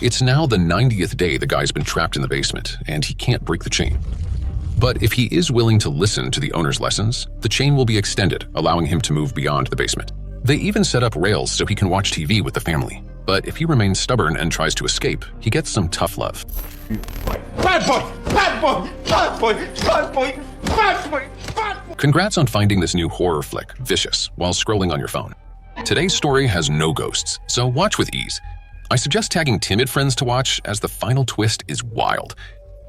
It's now the 90th day the guy's been trapped in the basement, and he can't break the chain. But if he is willing to listen to the owner's lessons, the chain will be extended, allowing him to move beyond the basement. They even set up rails so he can watch TV with the family. But if he remains stubborn and tries to escape, he gets some tough love. Bad boy! Bad boy! Bad boy! Bad boy! Bad boy! Bad boy! Congrats on finding this new horror flick, Vicious, while scrolling on your phone. Today's story has no ghosts, so watch with ease. I suggest tagging timid friends to watch, as the final twist is wild.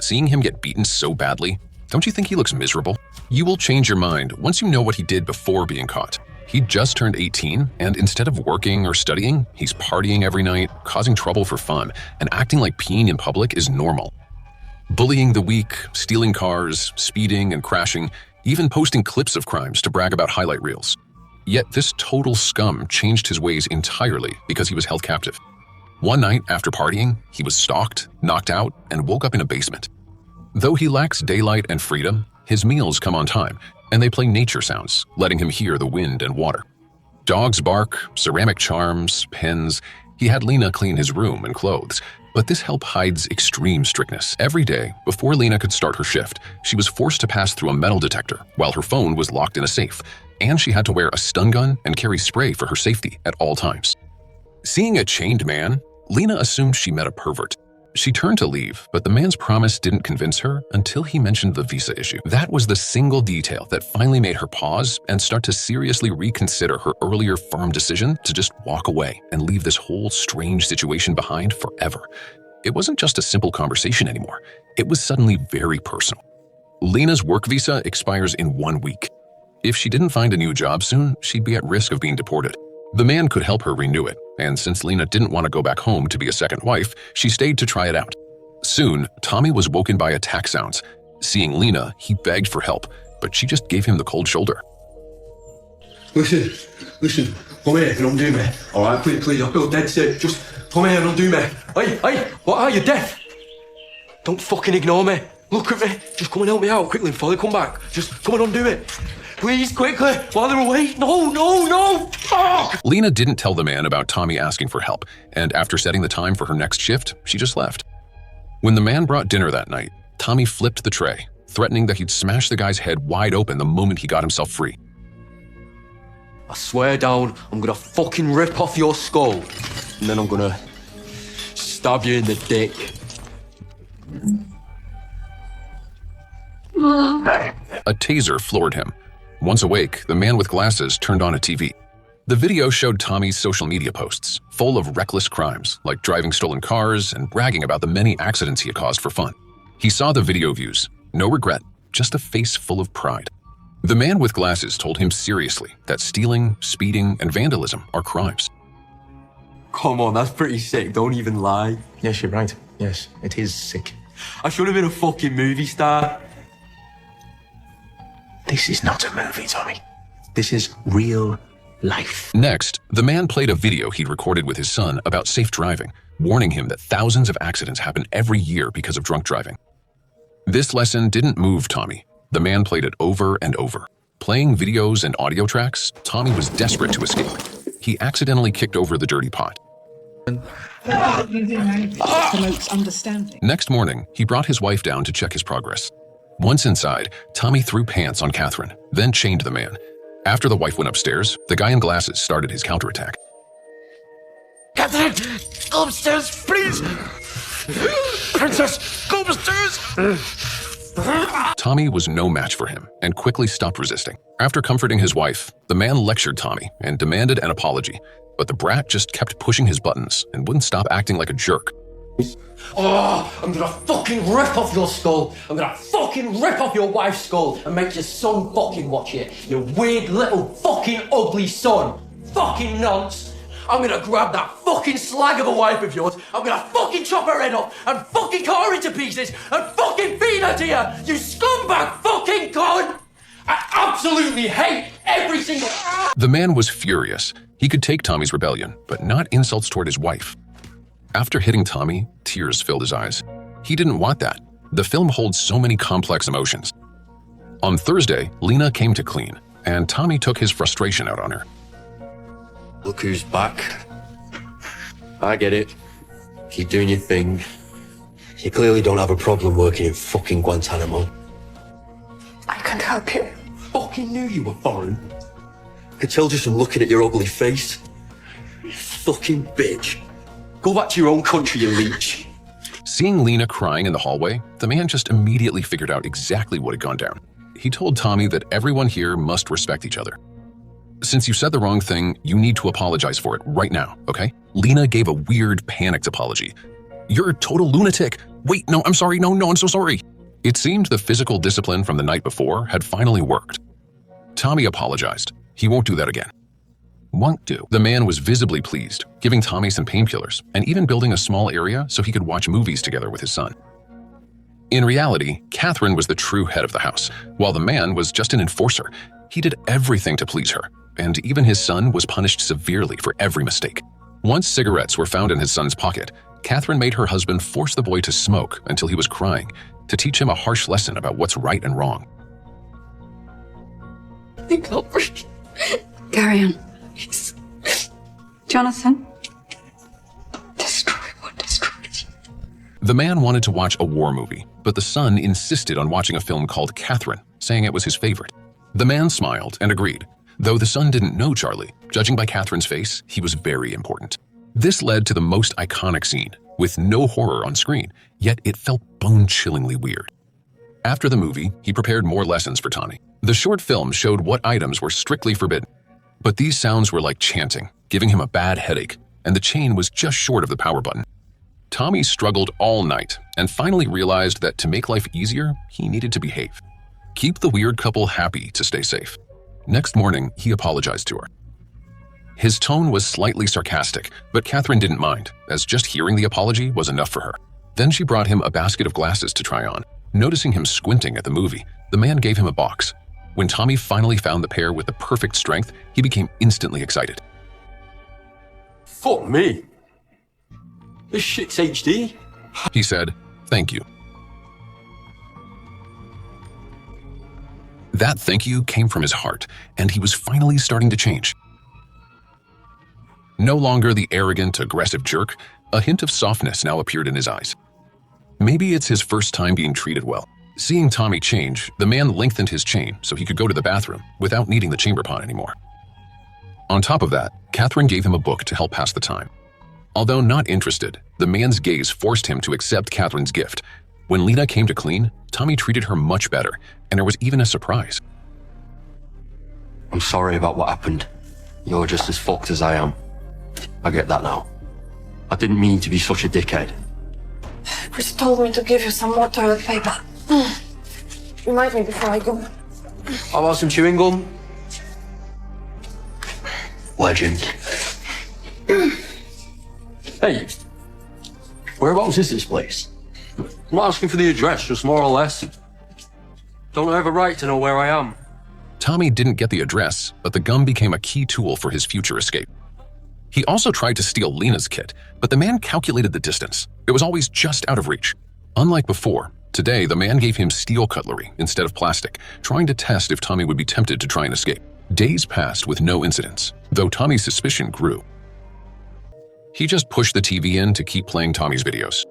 Seeing him get beaten so badly, don't you think he looks miserable? You will change your mind once you know what he did before being caught. He just turned 18, and instead of working or studying, he's partying every night, causing trouble for fun, and acting like peeing in public is normal. Bullying the weak, stealing cars, speeding and crashing, even posting clips of crimes to brag about highlight reels. Yet this total scum changed his ways entirely because he was held captive. One night after partying, he was stalked, knocked out, and woke up in a basement. Though he lacks daylight and freedom, his meals come on time, and they play nature sounds, letting him hear the wind and water. Dogs bark, ceramic charms, pens. He had Lena clean his room and clothes, but this help hides extreme strictness. Every day, before Lena could start her shift, she was forced to pass through a metal detector while her phone was locked in a safe, and she had to wear a stun gun and carry spray for her safety at all times. Seeing a chained man, Lena assumed she met a pervert. She turned to leave, but the man's promise didn't convince her until he mentioned the visa issue. That was the single detail that finally made her pause and start to seriously reconsider her earlier firm decision to just walk away and leave this whole strange situation behind forever. It wasn't just a simple conversation anymore. It was suddenly very personal. Lena's work visa expires in 1 week. If she didn't find a new job soon, she'd be at risk of being deported. The man could help her renew it, and since Lena didn't want to go back home to be a second wife, she stayed to try it out. Soon, Tommy was woken by attack sounds. Seeing Lena, he begged for help, but she just gave him the cold shoulder. Listen, come here and undo me. All right, please, I feel dead sick. Just come here and undo me. Hey, what are you, deaf? Don't fucking ignore me. Look at me. Just come and help me out quickly before they come back. Just come and undo it. Please, quickly, while they're away. No! Fuck! Lena didn't tell the man about Tommy asking for help, and after setting the time for her next shift, she just left. When the man brought dinner that night, Tommy flipped the tray, threatening that he'd smash the guy's head wide open the moment he got himself free. I swear down, I'm gonna fucking rip off your skull, and then I'm gonna stab you in the dick. A taser floored him. Once awake, the man with glasses turned on a TV. The video showed Tommy's social media posts, full of reckless crimes, like driving stolen cars and bragging about the many accidents he had caused for fun. He saw the video views. No regret, just a face full of pride. The man with glasses told him seriously that stealing, speeding, and vandalism are crimes. Come on, that's pretty sick, don't even lie. Yes, you're right. Yes, it is sick. I should have been a fucking movie star. This is not a movie, Tommy. This is real life. Next, the man played a video he'd recorded with his son about safe driving, warning him that thousands of accidents happen every year because of drunk driving. This lesson didn't move Tommy. The man played it over and over. Playing videos and audio tracks, Tommy was desperate to escape. He accidentally kicked over the dirty pot. Promotes understanding. Next morning, he brought his wife down to check his progress. Once inside, Tommy threw pants on Kathryn, then chained the man. After the wife went upstairs, the guy in glasses started his counterattack. Kathryn, go upstairs, please! Princess, go upstairs! Tommy was no match for him and quickly stopped resisting. After comforting his wife, the man lectured Tommy and demanded an apology, but the brat just kept pushing his buttons and wouldn't stop acting like a jerk. Oh, I'm gonna fucking rip off your skull. I'm gonna fucking rip off your wife's skull and make your son fucking watch it. You weird little fucking ugly son. Fucking nonce. I'm gonna grab that fucking slag of a wife of yours. I'm gonna fucking chop her head off and fucking cut her into pieces and fucking feed her to you. You scumbag fucking cunt. I absolutely hate every single... The man was furious. He could take Tommy's rebellion, but not insults toward his wife. After hitting Tommy, tears filled his eyes. He didn't want that. The film holds so many complex emotions. On Thursday, Lena came to clean, and Tommy took his frustration out on her. Look who's back. I get it. Keep doing your thing. You clearly don't have a problem working in fucking Guantanamo. I can't help you. Fucking knew you were foreign. I could tell just from looking at your ugly face. You fucking bitch. Go back to your own country, you leech. Seeing Lena crying in the hallway, the man just immediately figured out exactly what had gone down. He told Tommy that everyone here must respect each other. Since you said the wrong thing, you need to apologize for it right now, okay? Lena gave a weird, panicked apology. You're a total lunatic. Wait, no, I'm sorry. No, I'm so sorry. It seemed the physical discipline from the night before had finally worked. Tommy apologized. He won't do that again. Won't do. The man was visibly pleased, giving Tommy some painkillers and even building a small area so he could watch movies together with his son. In reality, Kathryn was the true head of the house, while the man was just an enforcer. He did everything to please her, and even his son was punished severely for every mistake. Once cigarettes were found in his son's pocket, Kathryn made her husband force the boy to smoke until he was crying, to teach him a harsh lesson about what's right and wrong. I can't breathe. Carry on. Please. Jonathan. Destroy what destroyed you. The man wanted to watch a war movie, but the son insisted on watching a film called Kathryn, saying it was his favorite. The man smiled and agreed, though the son didn't know Charlie. Judging by Kathryn's face, he was very important. This led to the most iconic scene, with no horror on screen, yet it felt bone-chillingly weird. After the movie, he prepared more lessons for Tommy. The short film showed what items were strictly forbidden, but these sounds were like chanting, giving him a bad headache, and the chain was just short of the power button. Tommy struggled all night and finally realized that to make life easier, he needed to behave. Keep the weird couple happy to stay safe. Next morning, he apologized to her. His tone was slightly sarcastic, but Kathryn didn't mind, as just hearing the apology was enough for her. Then she brought him a basket of glasses to try on. Noticing him squinting at the movie, the man gave him a box. When Tommy finally found the pair with the perfect strength, he became instantly excited. Fuck me. This shit's HD. He said, "Thank you." That thank you came from his heart, and he was finally starting to change. No longer the arrogant, aggressive jerk, a hint of softness now appeared in his eyes. Maybe it's his first time being treated well. Seeing Tommy change, the man lengthened his chain so he could go to the bathroom without needing the chamber pot anymore. On top of that, Kathryn gave him a book to help pass the time. Although not interested, the man's gaze forced him to accept Kathryn's gift. When Lena came to clean, Tommy treated her much better, and there was even a surprise. I'm sorry about what happened. You're just as fucked as I am. I get that now. I didn't mean to be such a dickhead. Chris told me to give you some more toilet paper. Remind me before I go. How about some chewing gum? Legend. Hey, whereabouts is this place? I'm not asking for the address, just more or less. Don't I have a right to know where I am? Tommy didn't get the address, but the gum became a key tool for his future escape. He also tried to steal Lena's kit, but the man calculated the distance. It was always just out of reach. Unlike before, today the man gave him steel cutlery instead of plastic, trying to test if Tommy would be tempted to try and escape. Days passed with no incidents, though Tommy's suspicion grew. He just pushed the TV in to keep playing Tommy's videos.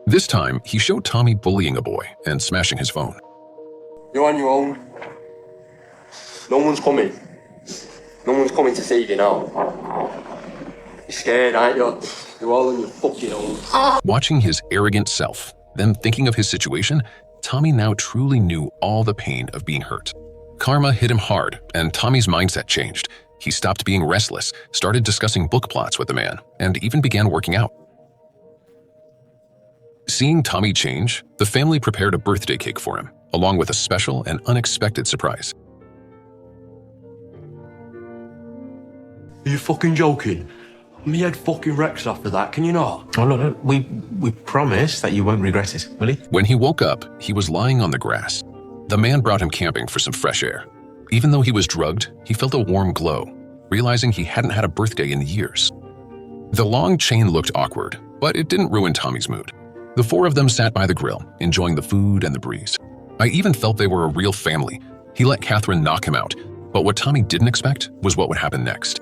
This time, he showed Tommy bullying a boy and smashing his phone. You're on your own. No one's coming. No one's coming to save you now. You're scared, aren't you? You're all on your fucking own. Watching his arrogant self, then thinking of his situation, Tommy now truly knew all the pain of being hurt. Karma hit him hard, and Tommy's mindset changed. He stopped being restless, started discussing book plots with the man, and even began working out. Seeing Tommy change, the family prepared a birthday cake for him, along with a special and unexpected surprise. Are you fucking joking? Me head fucking wrecks after that, can you not? Oh, no. We promise that you won't regret it, will he? When he woke up, he was lying on the grass. The man brought him camping for some fresh air. Even though he was drugged, he felt a warm glow, realizing he hadn't had a birthday in years. The long chain looked awkward, but it didn't ruin Tommy's mood. The four of them sat by the grill, enjoying the food and the breeze. I even felt they were a real family. He let Kathryn knock him out, but what Tommy didn't expect was what would happen next.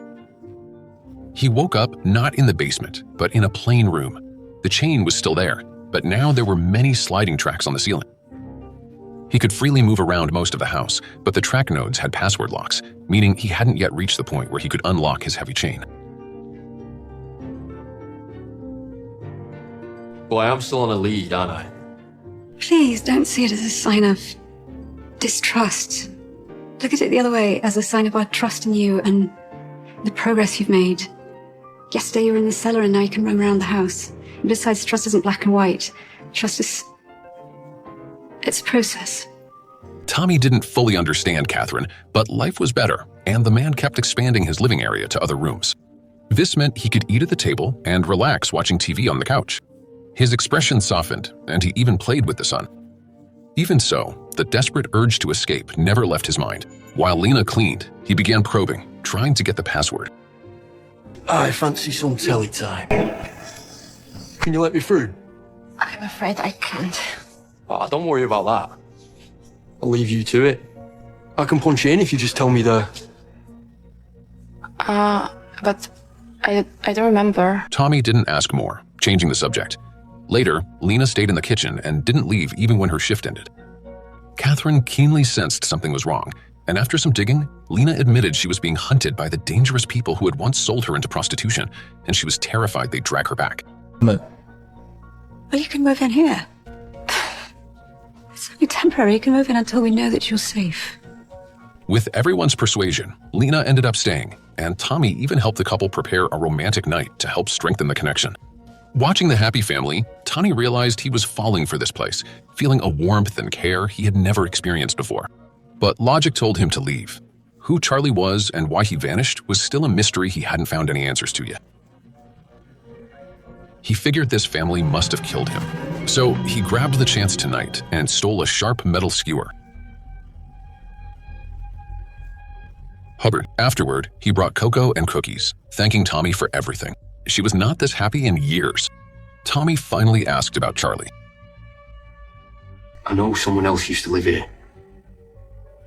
He woke up not in the basement, but in a plain room. The chain was still there, but now there were many sliding tracks on the ceiling. He could freely move around most of the house, but the track nodes had password locks, meaning he hadn't yet reached the point where he could unlock his heavy chain. Boy, I'm still on a lead, aren't I? Please don't see it as a sign of distrust. Look at it the other way, as a sign of our trust in you and the progress you've made. Yesterday you were in the cellar and now you can roam around the house. And besides, trust isn't black and white. Trust is... it's a process. Tommy didn't fully understand Kathryn, but life was better, and the man kept expanding his living area to other rooms. This meant he could eat at the table and relax watching TV on the couch. His expression softened, and he even played with the son. Even so, the desperate urge to escape never left his mind. While Lena cleaned, he began probing, trying to get the password. I fancy some telly time. Can you let me through? I'm afraid I can't. Oh, don't worry about that. I'll leave you to it. I can punch you in if you just tell me the... But I don't remember. Tommy didn't ask more, changing the subject. Later, Lena stayed in the kitchen and didn't leave even when her shift ended. Kathryn keenly sensed something was wrong, and after some digging, Lena admitted she was being hunted by the dangerous people who had once sold her into prostitution, and she was terrified they'd drag her back. Well, you can move in here. It's only temporary. You can move in until we know that you're safe. With everyone's persuasion, Lena ended up staying, and Tommy even helped the couple prepare a romantic night to help strengthen the connection. Watching the happy family, Tommy realized he was falling for this place, feeling a warmth and care he had never experienced before. But logic told him to leave. Who Charlie was and why he vanished was still a mystery he hadn't found any answers to yet. He figured this family must have killed him, so he grabbed the chance tonight and stole a sharp metal skewer. Afterward, he brought cocoa and cookies, thanking Tommy for everything. She was not this happy in years. Tommy finally asked about Charlie. I know someone else used to live here.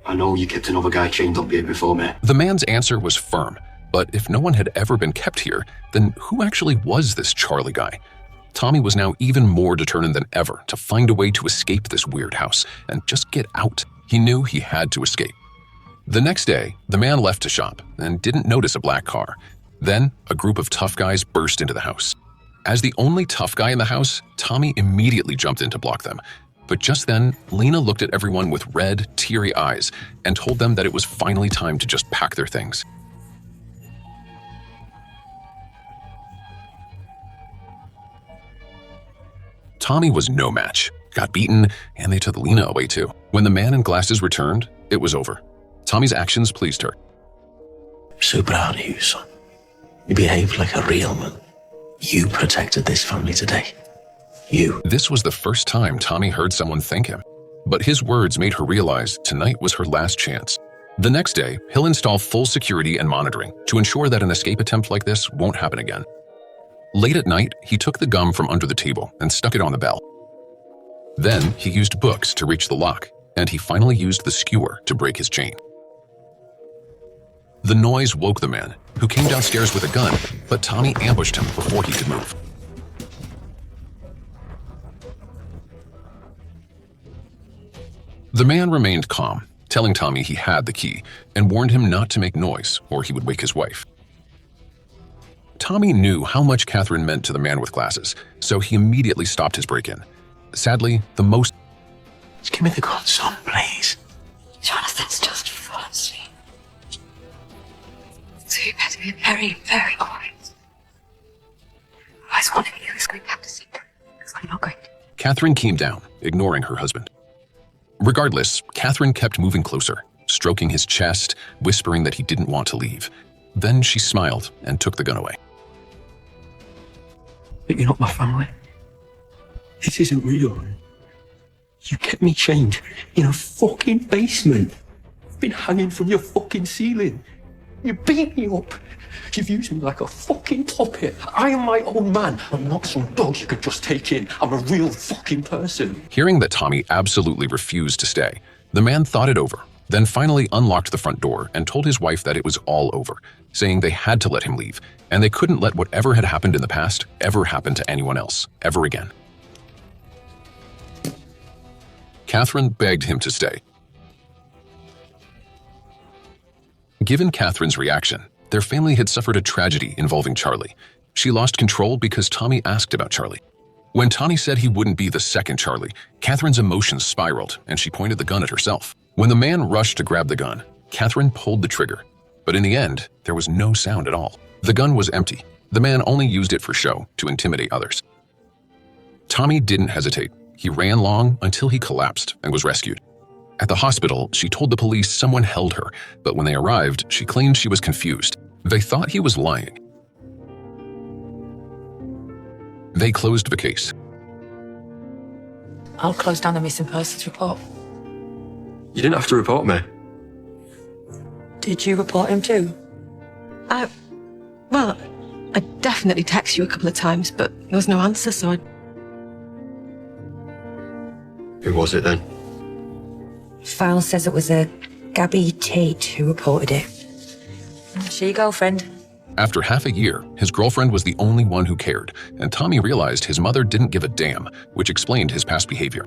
I know you kept another guy chained up here before me. The man's answer was firm, but if no one had ever been kept here, then who actually was this Charlie guy? Tommy was now even more determined than ever to find a way to escape this weird house and just get out. He knew he had to escape. The next day, the man left to shop and didn't notice a black car. Then, a group of tough guys burst into the house. As the only tough guy in the house, Tommy immediately jumped in to block them. But just then, Lena looked at everyone with red, teary eyes and told them that it was finally time to just pack their things. Tommy was no match, got beaten, and they took Lena away too. When the man in glasses returned, it was over. Tommy's actions pleased her. So proud of you, son. You behaved like a real man. You protected this family today. You. This was the first time Tommy heard someone thank him. But his words made her realize tonight was her last chance. The next day, he'll install full security and monitoring to ensure that an escape attempt like this won't happen again. Late at night, he took the gum from under the table and stuck it on the bell. Then he used books to reach the lock, and he finally used the skewer to break his chain. The noise woke the man, who came downstairs with a gun, but Tommy ambushed him before he could move. The man remained calm, telling Tommy he had the key, and warned him not to make noise or he would wake his wife. Tommy knew how much Kathryn meant to the man with glasses, so he immediately stopped his break-in. Sadly, the most... Just give me the gun, son, please. Jonathan's just fallen asleep. So you better be very, very quiet. Otherwise, one of you is going to have to sleep. Because I'm not going to. Kathryn came down, ignoring her husband. Regardless, Kathryn kept moving closer, stroking his chest, whispering that he didn't want to leave. Then she smiled and took the gun away. But you're not my family. This isn't real. You kept me chained in a fucking basement. I've been hanging from your fucking ceiling. You beat me up. You've used me like a fucking puppet. I am my own man. I'm not some dog you could just take in. I'm a real fucking person. Hearing that Tommy absolutely refused to stay, the man thought it over, then finally unlocked the front door and told his wife that it was all over, saying they had to let him leave, and they couldn't let whatever had happened in the past ever happen to anyone else, ever again. Kathryn begged him to stay. Given Kathryn's reaction, their family had suffered a tragedy involving Charlie. She lost control because Tommy asked about Charlie. When Tommy said he wouldn't be the second Charlie, Kathryn's emotions spiraled and she pointed the gun at herself. When the man rushed to grab the gun, Kathryn pulled the trigger. But in the end, there was no sound at all. The gun was empty. The man only used it for show, to intimidate others. Tommy didn't hesitate. He ran long until he collapsed and was rescued. At the hospital, she told the police someone held her, but when they arrived, she claimed she was confused. They thought he was lying. They closed the case. I'll close down the missing persons report. You didn't have to report me. Did you report him too? Well, I definitely texted you a couple of times, but there was no answer, so I... Who was it then? File says it was a Gabby Tate who reported it. She your girlfriend? After half a year, his girlfriend was the only one who cared, and Tommy realized his mother didn't give a damn, which explained his past behavior.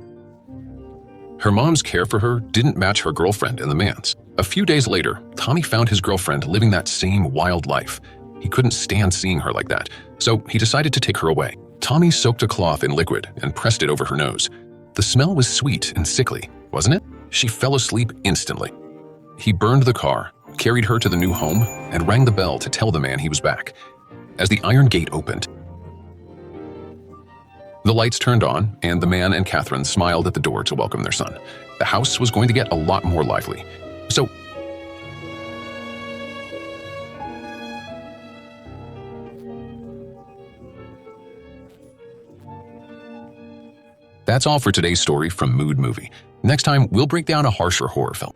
Her mom's care for her didn't match her girlfriend and the man's. A few days later, Tommy found his girlfriend living that same wild life. He couldn't stand seeing her like that, so he decided to take her away. Tommy soaked a cloth in liquid and pressed it over her nose. The smell was sweet and sickly, wasn't it? She fell asleep instantly. He burned the car, carried her to the new home, and rang the bell to tell the man he was back. As the iron gate opened, the lights turned on, and the man and Kathryn smiled at the door to welcome their son. The house was going to get a lot more lively. So, that's all for today's story from Mood Movie. Next time, we'll break down a harsher horror film.